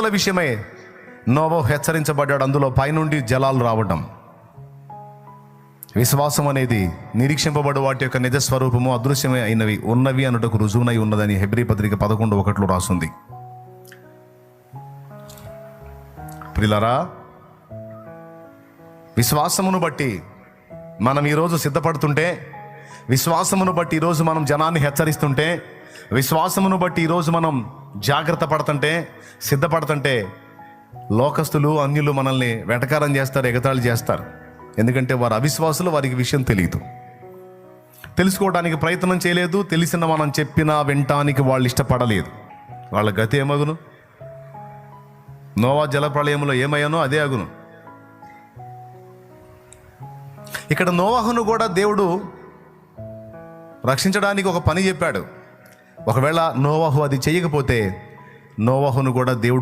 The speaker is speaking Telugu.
సంగతుల విషయమై నోవహు హెచ్చరించబడ్డాడు. అందులో పైనుండి జలాలు రావడం. విశ్వాసం అనేది నిరీక్షింపబడు వాటి యొక్క నిజ స్వరూపము, అదృశ్యమే అయినవి ఉన్నవి అన్నటకు రుజువునై ఉన్నదని హెబ్రీ పత్రిక 11:1 రాస్తుంది. ప్రియులారా, విశ్వాసమును బట్టి మనం ఈరోజు సిద్ధపడుతుంటే, విశ్వాసమును బట్టి ఈరోజు మనం జనాన్ని హెచ్చరిస్తుంటే, విశ్వాసమును బట్టి ఈరోజు మనం జాగ్రత్త పడుతుంటే, సిద్ధపడుతుంటే, లోకస్తులు అన్యులు మనల్ని వెటకారం చేస్తారు, ఎగతాళి చేస్తారు. ఎందుకంటే వారు అవిశ్వాసులు, వారికి విషయం తెలియదు, తెలుసుకోవడానికి ప్రయత్నం చేయలేదు. తెలిసిన మనం చెప్పినా వినటానికి వాళ్ళు ఇష్టపడలేదు. వాళ్ళ గతి ఏమగును? నోవా జలప్రళయంలో ఏమయ్యానో అదే అగును. ఇక్కడ నోవహును కూడా దేవుడు రక్షించడానికి ఒక పని చెప్పాడు. ఒకవేళ నోవహు అది చేయకపోతే నోవహును కూడా దేవుడు